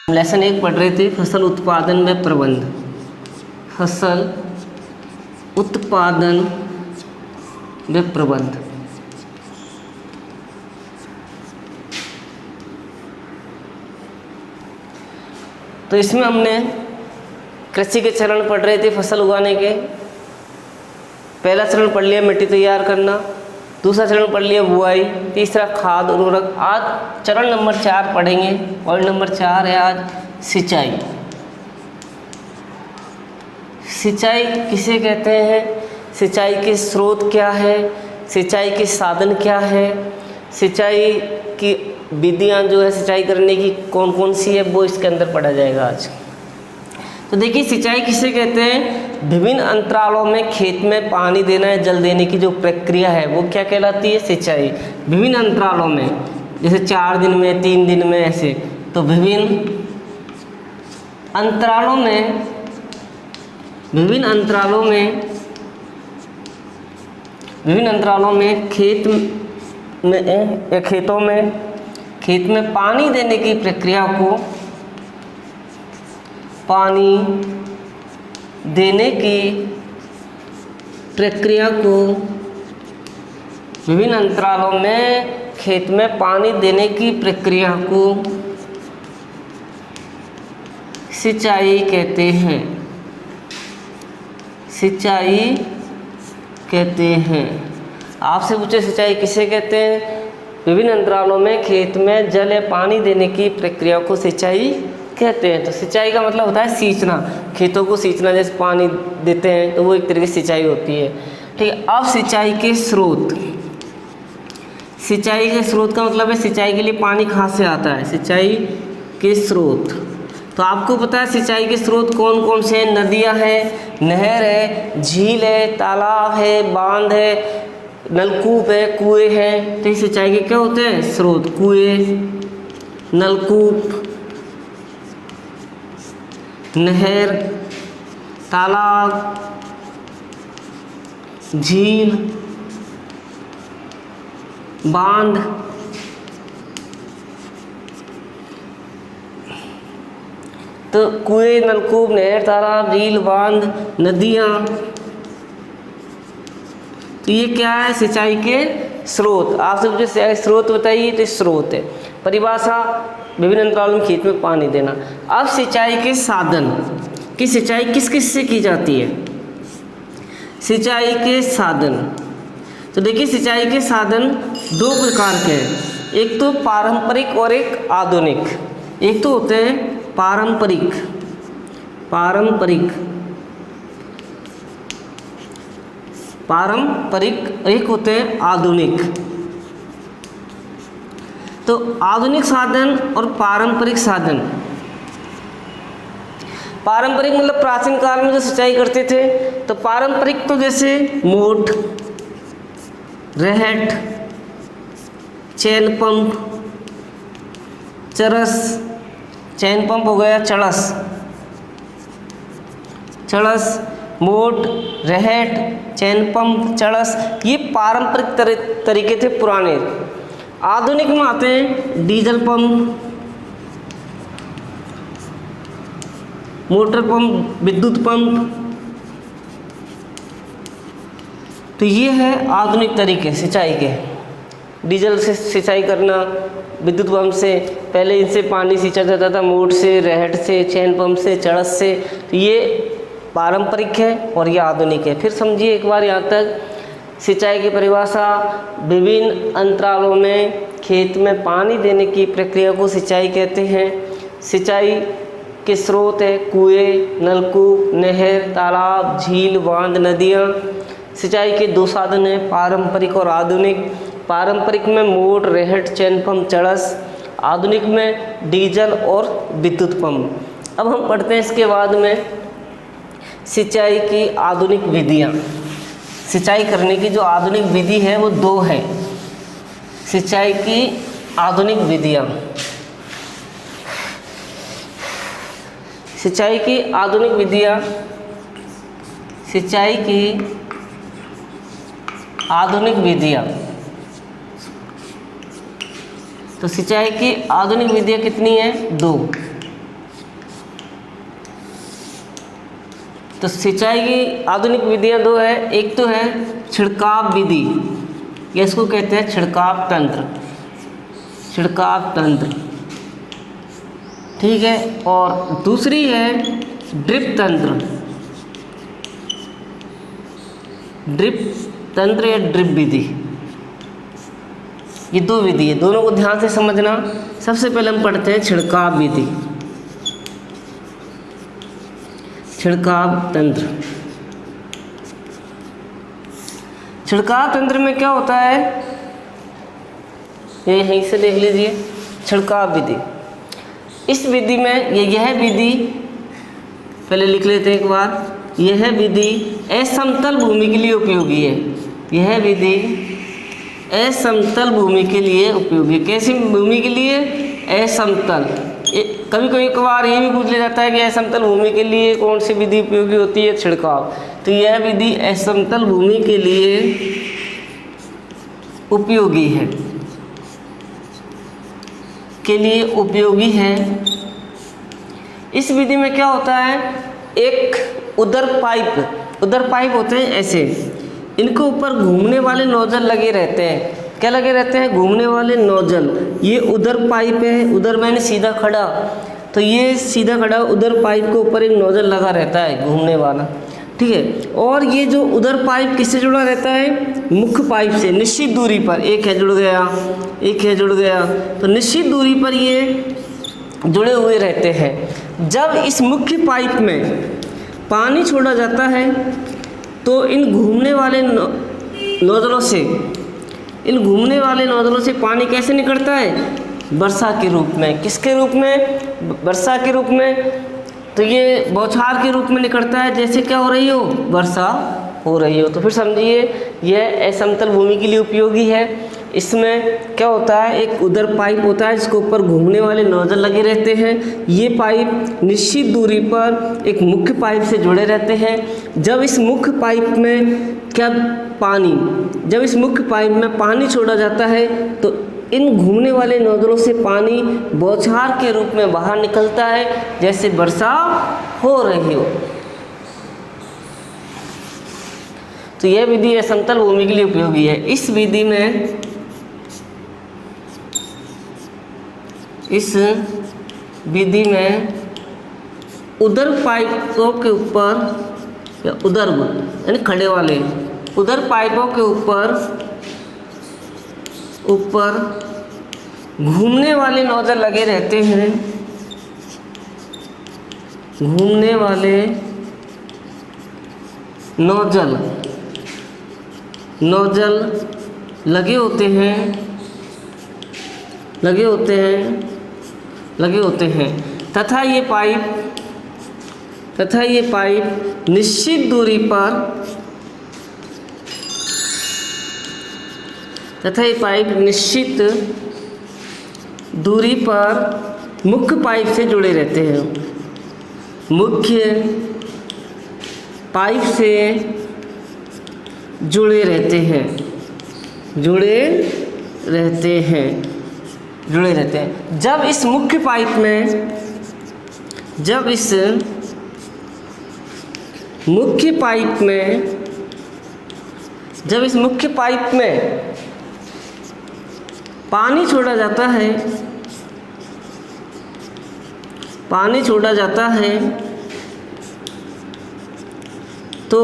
Lesson 1 पढ़ रहे थे फसल उत्पादन व प्रबंध। फसल उत्पादन व प्रबंध। तो इसमें हमने कृषि के चरण पढ़ रहे थे फसल उगाने के। पहला चरण पढ़ लिया मिट्टी तैयार करना, दूसरा चरण पढ़ लिया बुआई, तीसरा खाद उर्वरक। आज चरण नंबर 4 पढ़ेंगे। पॉइंट नंबर 4 है आज सिंचाई। सिंचाई किसे कहते हैं, सिंचाई के स्रोत क्या है, सिंचाई के साधन क्या है, सिंचाई की विधियां जो है सिंचाई करने की कौन कौन सी है, वो इसके अंदर पढ़ा जाएगा आज। तो देखिए सिंचाई किसे कहते हैं, विभिन्न अंतरालों में खेत में पानी देना है, जल देने की जो प्रक्रिया है वो क्या कहलाती है, सिंचाई। विभिन्न अंतरालों में, जैसे 4 दिन में, 3 दिन में, ऐसे। तो विभिन्न अंतरालों में, विभिन्न अंतरालों में खेत में या खेत में पानी देने की प्रक्रिया को, पानी देने की प्रक्रिया को, विभिन्न अंतरालों में खेत में पानी देने की प्रक्रिया को सिंचाई कहते हैं, सिंचाई कहते हैं। आपसे पूछे सिंचाई किसे कहते हैं, विभिन्न अंतरालों में खेत में जल या पानी देने की प्रक्रिया को सिंचाई कहते हैं। तो सिंचाई का मतलब होता है सींचना, खेतों को सींचना, जैसे पानी देते हैं तो वो एक तरह की सिंचाई होती है। ठीक है। अब सिंचाई के स्रोत, सिंचाई के स्रोत का मतलब है सिंचाई के लिए पानी कहाँ से आता है, सिंचाई के स्रोत। तो आपको पता है सिंचाई के स्रोत कौन कौन से हैं, नदियाँ हैं, नहर है, झील है, तालाब है, बांध है, नलकूप है, कुएँ हैं। तो सिंचाई के क्या होते हैं, स्रोत, कुएँ, नलकूप, नहर, तालाब, झील, बांध। तो कुएं, नलकूप, नहर, तालाब, झील, बांध, नदियाँ, तो ये क्या है, सिंचाई के स्रोत। आपसे मुझे सिंचाई स्रोत बताइए, तो स्रोत है। परिभाषा, विभिन्न अंतरालों में खेत में पानी देना। अब सिंचाई के साधन, कि सिंचाई किस किस से की जाती है, सिंचाई के साधन। तो देखिए सिंचाई के साधन 2 प्रकार के हैं, एक तो पारंपरिक और एक आधुनिक। एक तो होते हैं पारंपरिक, एक होते हैं आधुनिक। तो आधुनिक साधन और पारंपरिक साधन, पारंपरिक मतलब प्राचीन काल में जो सिंचाई करते थे। तो पारंपरिक तो जैसे मोट, रहट, चैन पंप, चरस, चैन पंप हो गया, चड़स, मोट, रहट, चैन पंप, चड़स, ये पारंपरिक तरीके थे पुराने। आधुनिक में आते हैं डीजल पंप, मोटर पंप, विद्युत पंप। तो ये है आधुनिक तरीके सिंचाई के, डीजल से सिंचाई करना, विद्युत पंप से। पहले इनसे पानी सींचा जाता था, मोटर से, रहट से, चैन पंप से, चड़स से। तो ये पारंपरिक है और ये आधुनिक है। फिर समझिए एक बार यहाँ तक, सिंचाई की परिभाषा, विभिन्न अंतरालों में खेत में पानी देने की प्रक्रिया को सिंचाई कहते हैं। सिंचाई के स्रोत है कुएं, नलकूप, नहर, तालाब, झील, बांध, नदियाँ। सिंचाई के 2 साधन हैं, पारंपरिक और आधुनिक। पारंपरिक में मोटर, रहट, चैन पंप, चड़स। आधुनिक में डीजल और विद्युत पंप। अब हम पढ़ते हैं इसके बाद में सिंचाई की आधुनिक विधियाँ। सिंचाई करने की जो आधुनिक विधि है वो 2 है, सिंचाई की आधुनिक विधियाँ। सिंचाई की आधुनिक विधियाँ, सिंचाई की आधुनिक विधियाँ। तो सिंचाई की आधुनिक विधियाँ कितनी हैं? 2। तो सिंचाई की आधुनिक विधियां दो है, एक तो है छिड़काव विधि, या इसको कहते हैं छिड़काव तंत्र, छिड़काव तंत्र, ठीक है। और दूसरी है ड्रिप तंत्र, ड्रिप तंत्र या ड्रिप विधि। ये दो विधि है, दोनों को ध्यान से समझना। सबसे पहले हम पढ़ते हैं छिड़काव विधि, छिड़काव तंत्र। छिड़काव तंत्र में क्या होता है, ये यहीं से देख लीजिए, छिड़काव विधि। इस विधि में यह विधि, पहले लिख लेते हैं एक बार, यह विधि असमतल भूमि के लिए उपयोगी है। यह विधि असमतल भूमि के लिए उपयोगी। कैसी भूमि के लिए? असमतल। कभी कभी कभार ये भी पूछ लिया जाता है कि असमतल भूमि के लिए कौन सी विधि उपयोगी होती है? छिड़काव। तो यह विधि असमतल भूमि के लिए उपयोगी है, के लिए उपयोगी है। इस विधि में क्या होता है, एक उदर पाइप होते हैं ऐसे, इनके ऊपर घूमने वाले नोजल लगे रहते हैं। क्या लगे रहते हैं? घूमने वाले नोजल। ये उदर पाइप है, उधर मैंने सीधा खड़ा, तो ये सीधा खड़ा उधर पाइप के ऊपर एक नोजल लगा रहता है घूमने वाला, ठीक है। और ये जो उधर पाइप किससे जुड़ा रहता है? मुख्य पाइप से निश्चित दूरी पर। एक है जुड़ गया, एक है जुड़ गया, तो निश्चित दूरी पर ये जुड़े हुए रहते हैं। जब इस मुख्य पाइप में पानी छोड़ा जाता है तो इन घूमने वाले नोजलों से, इन घूमने वाले नोजलों से पानी कैसे निकलता है? वर्षा के रूप में। किसके रूप में? वर्षा के रूप में। तो ये बौछार के रूप में निकलता है, जैसे क्या हो रही हो? वर्षा हो रही हो। तो फिर समझिए यह असमतल भूमि के लिए उपयोगी है। इसमें क्या होता है, एक उदर पाइप होता है जिसके ऊपर घूमने वाले नोजल लगे रहते हैं। ये पाइप निश्चित दूरी पर एक मुख्य पाइप से जुड़े रहते हैं। जब इस मुख्य पाइप में जब इस मुख्य पाइप में पानी छोड़ा जाता है तो इन घूमने वाले नोजलों से पानी बौछार के रूप में बाहर निकलता है, जैसे वर्षा हो रही हो। तो यह विधि असमतल भूमि के लिए उपयोगी है। इस विधि में उदर पाइपों के ऊपर, या उदर यानी खड़े वाले उदर पाइपों के ऊपर घूमने वाले नोजल लगे रहते हैं। घूमने वाले नोजल लगे होते हैं तथा ये पाइप निश्चित दूरी पर मुख्य पाइप से जुड़े रहते हैं। मुख्य पाइप से जुड़े रहते हैं। जब इस मुख्य पाइप में पानी छोड़ा जाता है तो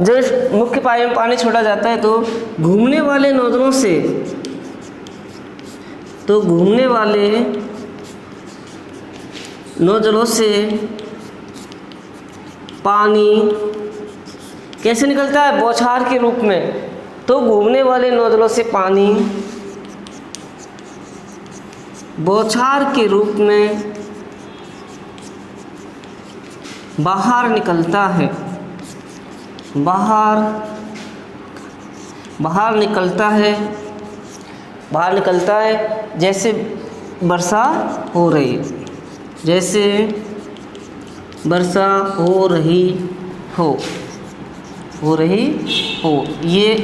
जब इस मुख्य पाइप में पानी छोड़ा जाता है तो घूमने वाले नोजलों से पानी कैसे निकलता है? बौछार के रूप में। तो घूमने वाले नोजलों से पानी बौछार के रूप में बाहर निकलता है, जैसे वर्षा हो रही हो। ये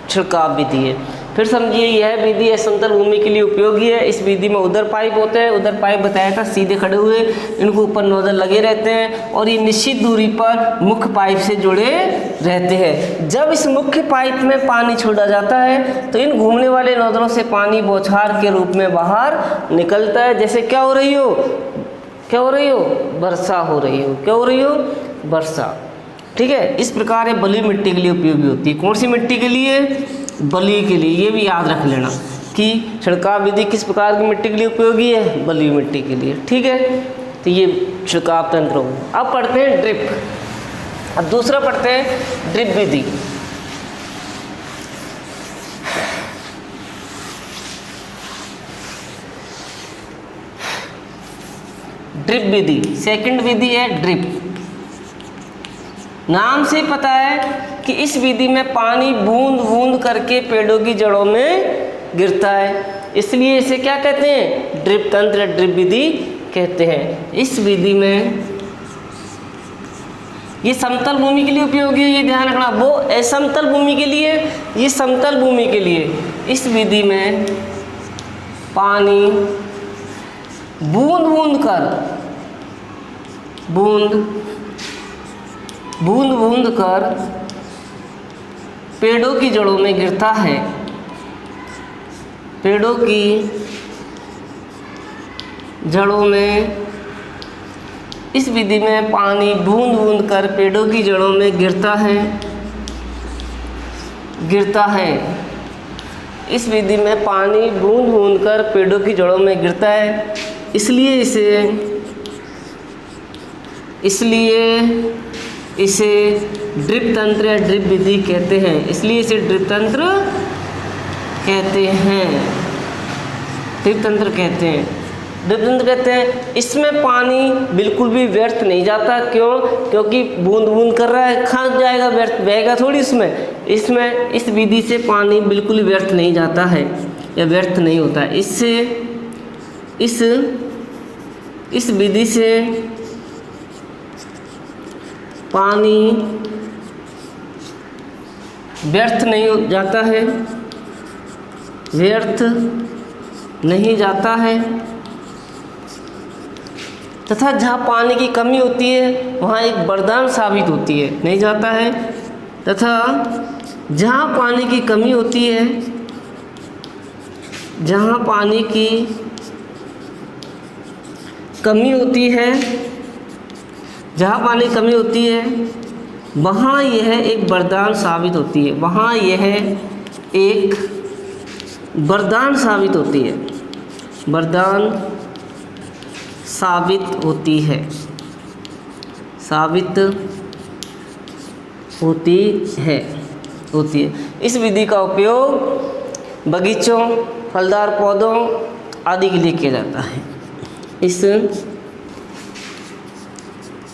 छिड़काव विधि है। फिर समझिए यह विधि समतल भूमि के लिए उपयोगी है। इस विधि में उधर पाइप होते हैं, उधर पाइप बताया था सीधे खड़े हुए, इनको ऊपर नोजल लगे रहते हैं और ये निश्चित दूरी पर मुख्य पाइप से जुड़े रहते हैं। जब इस मुख्य पाइप में पानी छोड़ा जाता है तो इन घूमने वाले नोजलों से पानी बौछार के रूप में बाहर निकलता है। जैसे क्या हो रही हो, क्या हो रही हो, वर्षा हो रही हो, क्या हो रही हो, वर्षा। ठीक है, इस प्रकार ये बलुई मिट्टी के लिए उपयोगी होती है। कौन सी मिट्टी के लिए, बलुई के लिए। ये भी याद रख लेना कि छिड़काव विधि किस प्रकार की मिट्टी के लिए उपयोगी है, बलुई मिट्टी के लिए। ठीक है, तो ये छिड़काव तंत्र हो। अब पढ़ते हैं ड्रिप। अब दूसरा पढ़ते हैं ड्रिप विधि। ड्रिप विधि, सेकंड विधि है ड्रिप। नाम से पता है कि इस विधि में पानी बूंद बूंद करके पेड़ों की जड़ों में गिरता है, इसलिए इसे क्या कहते हैं, ड्रिप तंत्र, ड्रिप विधि कहते हैं। इस विधि में ये समतल भूमि के लिए उपयोगी है, ये ध्यान रखना। वो असमतल भूमि के लिए, ये समतल भूमि के लिए। इस विधि में पानी बूंद बूंद कर, बूंद बूंद कर पेड़ों की जड़ों में गिरता है। पेड़ों की जड़ों में, इस विधि में पानी बूंद बूंद कर पेड़ों की जड़ों में गिरता है, गिरता है। इस विधि में पानी बूंद बूंद कर पेड़ों की जड़ों में गिरता है, इसलिए इसे ड्रिप तंत्र या ड्रिप विधि कहते हैं। इसलिए इसे ड्रिप तंत्र कहते हैं, ड्रिप तंत्र कहते हैं, ड्रिप तंत्र कहते हैं। इसमें पानी बिल्कुल भी व्यर्थ नहीं जाता। क्यों? क्योंकि बूंद बूंद कर रहा है, कहाँ जाएगा, व्यर्थ बहेगा थोड़ी इसमें इस विधि से पानी बिल्कुल व्यर्थ नहीं जाता है या व्यर्थ नहीं होता है। इससे इस विधि से पानी व्यर्थ नहीं जाता है, व्यर्थ नहीं जाता है, तथा जहाँ पानी की कमी होती है वहाँ एक वरदान साबित होती है, नहीं जाता है। तथा जहाँ पानी की कमी होती है, जहाँ पानी की कमी होती है, जहाँ पानी की कमी होती है वहाँ यह एक वरदान साबित होती है, वहाँ यह एक वरदान साबित होती है, वरदान साबित होती है, साबित होती है। इस विधि का उपयोग बगीचों, फलदार पौधों आदि के लिए किया जाता है।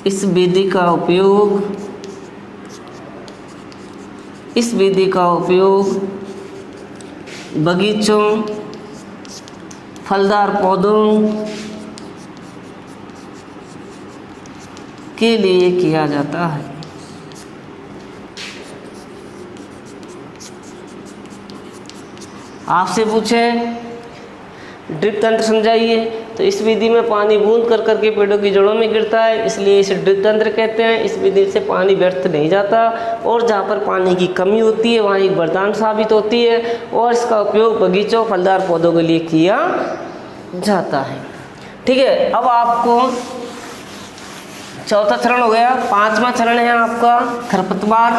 इस विधि का उपयोग बगीचों, फलदार पौधों के लिए किया जाता है। आपसे पूछें ड्रिप तंत्र समझाइए, तो इस विधि में पानी बूंद कर करके पेड़ों की जड़ों में गिरता है, इसलिए इसे ड्रिप तंत्र कहते हैं। इस विधि से पानी व्यर्थ नहीं जाता और जहाँ पर पानी की कमी होती है वहाँ एक वरदान साबित होती है, और इसका उपयोग बगीचों, फलदार पौधों के लिए किया जाता है। ठीक है, अब आपको चौथा चरण हो गया। पांचवा चरण है आपका खरपतवार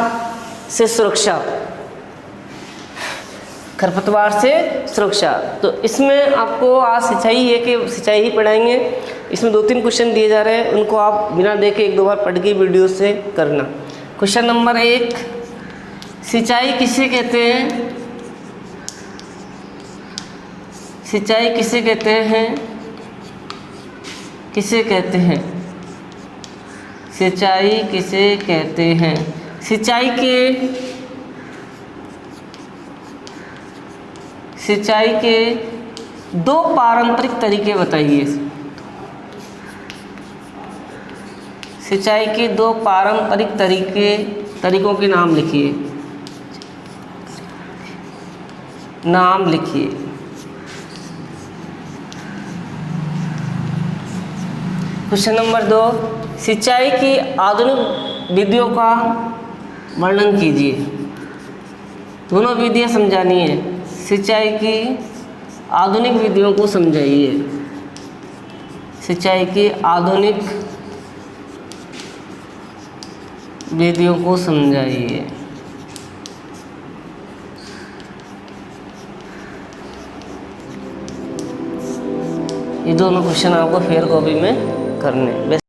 से सुरक्षा, खरपतवार से सुरक्षा। तो इसमें आपको आज सिंचाई ही पढ़ाएंगे। इसमें 2-3 क्वेश्चन दिए जा रहे हैं, उनको आप बिना देखे 1-2 बार पढ़ के वीडियो से करना। क्वेश्चन नंबर 1, सिंचाई किसे कहते हैं? सिंचाई किसे कहते हैं? किसे कहते हैं? सिंचाई किसे कहते हैं? सिंचाई के 2 पारंपरिक तरीके बताइए। सिंचाई के 2 पारंपरिक तरीकों के नाम लिखिए। नाम लिखिए। क्वेश्चन नंबर 2, सिंचाई की आधुनिक विधियों का वर्णन कीजिए। दोनों विधियां समझानी है। सिंचाई की आधुनिक विधियों को समझाइए। सिंचाई की आधुनिक विधियों को समझाइए। ये दोनों क्वेश्चन आपको फेयर कॉपी में करने।